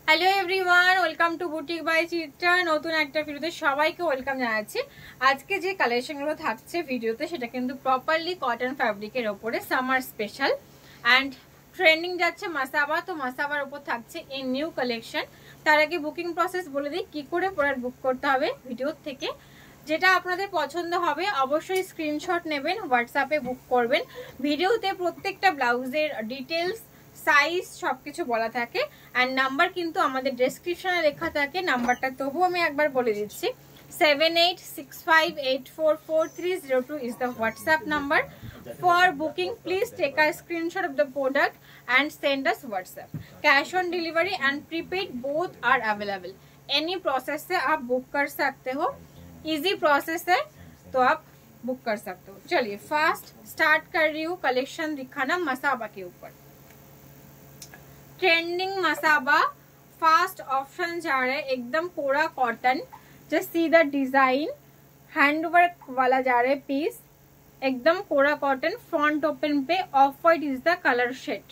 Hello everyone, welcome to boutique by Chitra. নতুন একটা ভিডিওতে সবাইকে ওয়েলকাম জানাচ্ছি। আজকে যে কালেকশনগুলো থাকছে ভিডিওতে সেটা কিন্তু প্রপারলি কটন ফ্যাব্রিকের ওপরে, সামার স্পেশাল অ্যান্ড ট্রেন্ডিং যাচ্ছে মাসাবা। তো মাসাবার ওপর থাকছে এই নিউ কালেকশন। তার আগে বুকিং প্রসেস বলে দিই কি করে প্রোডাক্ট বুক করতে হবে। ভিডিও থেকে যেটা আপনাদের পছন্দ হবে অবশ্যই স্ক্রিনশট নেবেন, হোয়াটসঅ্যাপে বুক করবেন। ভিডিওতে প্রত্যেকটা ব্লাউজের ডিটেলস, সাইজ সবকিছু বলা থাকে অ্যান্ড নাম্বার কিন্তু আমাদের ডেসক্রিপশনে লেখা থাকে। নাম্বারটা তবু আমি একবার বলে দিচ্ছি, 7865844302 is the WhatsApp number. For booking please take a screenshot of the product and send us WhatsApp. Cash on delivery and prepaid both are available. Any process से आप बुक कर सकते हो, इजी प्रोसेस है तो आप बुक कर सकते हो। चलिए फास्ट स्टार्ट कर रही हूँ कलेक्शन दिखाना मसाबा के ऊपर। ट्रेंडिंग मसाबा फास्ट ऑप्शन जा रहा है, एकदम कोरा cotton. Just see the design, handwork वाला जा रहा है पीस, एकदम कोरा कॉटन। फ्रंट ओपन पे off white is the colour shade.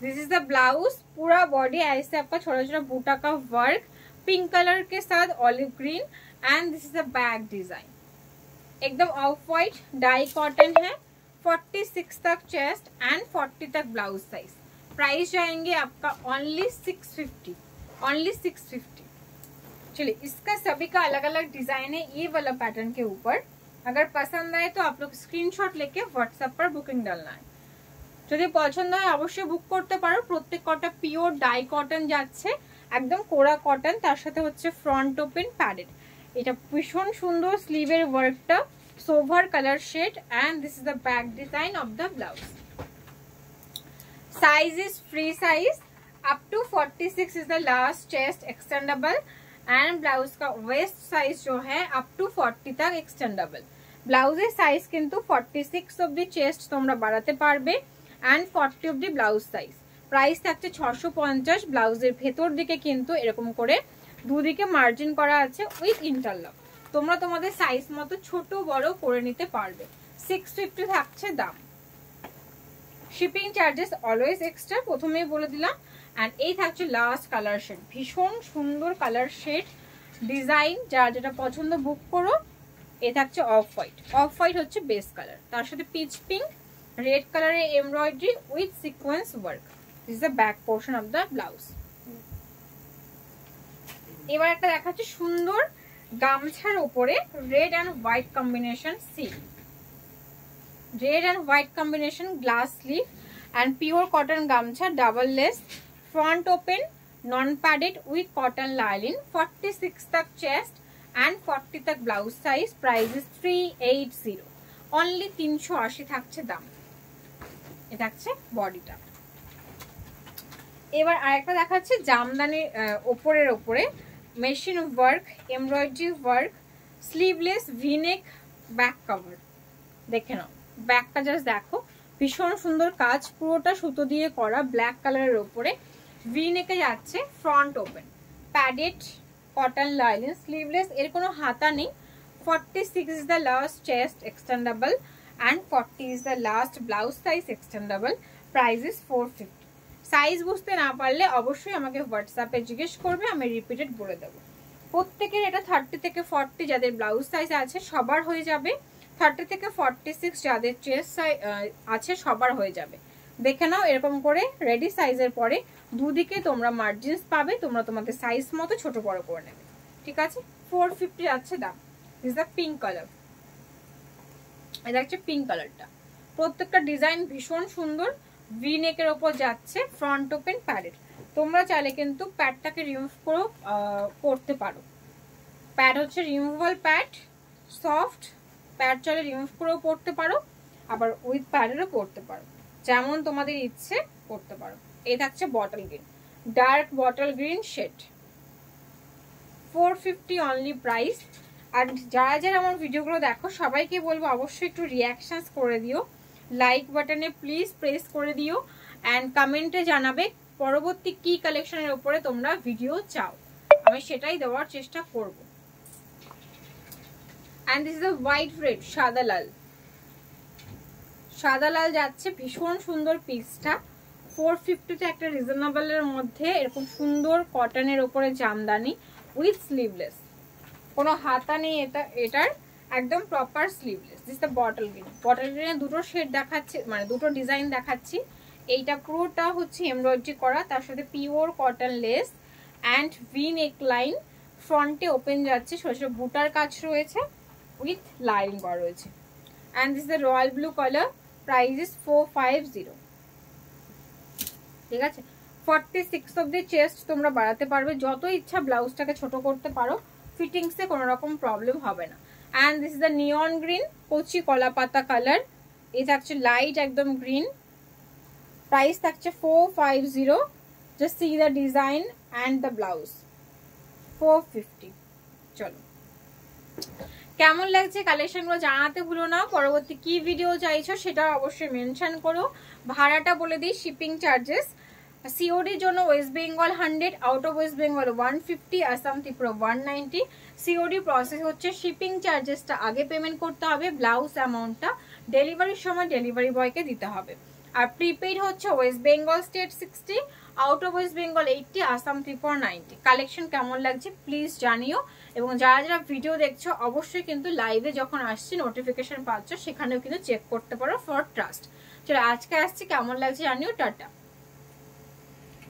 This is the blouse. पूरा बॉडी ऐसे आपका छोटा छोटा बूटा का वर्क, पिंक कलर के साथ olive green and this is the back design. एकदम ऑफ व्हाइट डाई कॉटन है। 46 तक चेस्ट एंड 40 तक ब्लाउज साइज। प्राइस जाएंगे आपका ओनली 650, ओनली 650। चलिए इसका सभी का अलग अलग डिजाइन है ये वाला पैटर्न के ऊपर। अगर पसंद आए तो आप लोग स्क्रीनशॉट लेके व्हाट्सएप पर बुकिंग डालना है। যদি পছন্দ হয় অবশ্যই বুক করতে পারো। প্রত্যেক কটা পিওর ডাই কটন যাচ্ছে, একদম কোরা কটন। তার সাথে হচ্ছে ফ্রন্ট ওপেন প্যাডেড। এটা ভীষণ সুন্দর, স্লিভের ওয়ার্কটা সোভার colour shade and this is the back design of the blouse. Size is free size up to 46 is the last chest extendable and blouse का waist size जो है up to 40 तक extendable। ব্লাউজের সাইজ কিন্তু 46 অবধি চেস্ট তোমরা বাড়াতে পারবে and 40 অবধি ব্লাউজ সাইজ। প্রাইস থাকছে 650। ব্লাউজের ভেতর দিকে কিন্তু এরকম করে দুদিকে মার্জিন করা আছে উইথ ইন্টারলক। তোমরা তোমাদের সাইজ মতো ছোট বড় করে নিতে পারবে। 650 থাকছে দাম। শিপিং চার্জেস অলওয়েজ এক্সট্রা, প্রথমেই বলে দিলাম। এন্ড এই থাকছে লাস্ট কালার শেড, ভীষণ সুন্দর কালার শেড ডিজাইন। যার যেটা পছন্দ বুক করো। এই থাকছে অফ হোয়াইট, অফ হোয়াইট হচ্ছে বেস কালার, তার সাথে পিচ পিঙ্ক, রেড কালারের embroidery with sequence work. This is the back portion of the blouse. এবার একটা দেখাচ্ছে সুন্দর গামছার উপরে red and white combination. See red and white combination, glass sleeve and pure cotton গামছা, double lace, front open, non padded with cotton lining. 46 तक chest and 40 तक blouse size. Price is 380, only 380 থাকছে দাম। এটা থাকছে বডিটা। এবার আরেকটা দেখাচ্ছে জামদানির উপরের উপরে machine work, embroidery work, sleeveless V neck, back cover. দেখে নাও ব্যাকটা, জাস্ট দেখো ভীষণ সুন্দর কাজ, পুরোটা সুতো দিয়ে করা, ব্ল্যাক কালারের উপরে ভি-নেকে যাচ্ছে। Front open, padded cotton lining, sleeveless, এর কোনো হাতা নেই। 46 is the last chest extendable and 40 is the last blouse size extendable. Price is 450. Size বুঝতে না পারলে অবশ্যই আমাকে হোয়াটসঅ্যাপে জিজ্ঞেস করবে, আমি রিপিটেড বলে দেবো। প্রত্যেকের এটা 30 থেকে 40 যাদের ব্লাউজ সাইজ আছে সবার হয়ে যাবে। 30 থেকে 46 যাদের চেস্ট সাইজ আছে সবার হয়ে যাবে। দেখে নাও এরকম করে রেডি সাইজের পরে দুদিকে তোমরা মার্জিনস পাবে, তোমরা তোমাদের সাইজ মতো ছোট বড় করে নেবে। ঠিক আছে, 450 আছে দাম। This is the pink colour. এটা হচ্ছে পিঙ্ক কালারটা। প্রত্যেকটা ডিজাইন ভীষণ সুন্দর, ভি নেকের ওপর যাচ্ছে, ফ্রন্ট ওপেন প্যাডেড। তোমরা চাইলে কিন্তু প্যাডটাকে রিমুভ করেও করতে পারো। প্যাড হচ্ছে রিমুভাল প্যাড, সফট প্যাড চাইলে রিমুভ করেও পরতে পারো, আবার উইথ প্যাডেরও পরতে পারো, যেমন তোমাদের ইচ্ছে করতে পারো। এই থাকছে bottle green, dark bottle green shade. 450 only price. আর যারা যারা আমার ভিডিওগুলো দেখো সবাইকে বলবো অবশ্যই একটু রিয়াকশনস করে দিও, লাইক বাটনে প্লিজ প্রেস করে দিও অ্যান্ড কমেন্টে জানাবে পরবর্তী কি কালেকশনের উপরে তোমরা ভিডিও চাও, আমি সেটাই দেওয়ার চেষ্টা করব। And this is the white red, সাদা লাল, সাদা লাল যাচ্ছে, ভীষণ সুন্দর পিসটা। 450 একটা রিজনেবলের মধ্যে এরকম সুন্দর কটনের ওপরে জামদানি উইথ স্লিভলেস, কোনো হাতা নেই এটার, একদম proper sleeveless. This the bottle green. Bottle গ্রিনে দুটো শেড দেখাচ্ছি, মানে দুটো ডিজাইন দেখাচ্ছি। এইটা পুরোটা হচ্ছে এমব্রয়ডারি করা, তার সাথে pure cotton less and V neck line, ফ্রন্টে ওপেন যাচ্ছে, ছোট ছোট বুটার কাজ রয়েছে উইথ লাইন করা রয়েছে। And this the royal blue colour, price is 450। ঠিক আছে, 46 অব্দি চেস্ট তোমরা বাড়াতে পারবে, যত ইচ্ছা ব্লাউজটাকে ছোট করতে পারো, ফিটিংসে কোনো রকম প্রবলেম হবে না। And this is the neon green, কচি কলা পাতা কালার, এই থাকছে লাইট একদম গ্রিন, প্রাইস থাকছে 450। Just see the design and the blouse, 450। চলো, কেমন লাগছে কালেকশনগুলো জানাতে ভুলো না। পরবর্তী কি ভিডিও চাইছো সেটা অবশ্যই মেনশন করো। ভাড়াটা বলে দিই, শিপিং চার্জেস সিওডির জন্য West Bengal 100, out of West Bengal 150, Assam Tripura 190। COD process হচ্ছে, শিপিং চার্জেসটা আগে পেমেন্ট করতে হবে, ব্লাউজ অ্যামাউন্টটা ডেলিভারির সময় ডেলিভারি বয়কে দিতে হবে। আর প্রিপেইড হচ্ছে West Bengal state 60, out of West Bengal 80, Assam Tripura 90। Collection কেমন লাগছে প্লিজ জানিও, এবং যারা যারা ভিডিও দেখছো অবশ্যই কিন্তু লাইভে যখন আসছে নোটিফিকেশন পাচ্ছ, সেখানেও কিন্তু চেক করতে পারো ফর ট্রাস্ট। চলো আজকে আসছি, কেমন লাগছে জানিও, টাটা।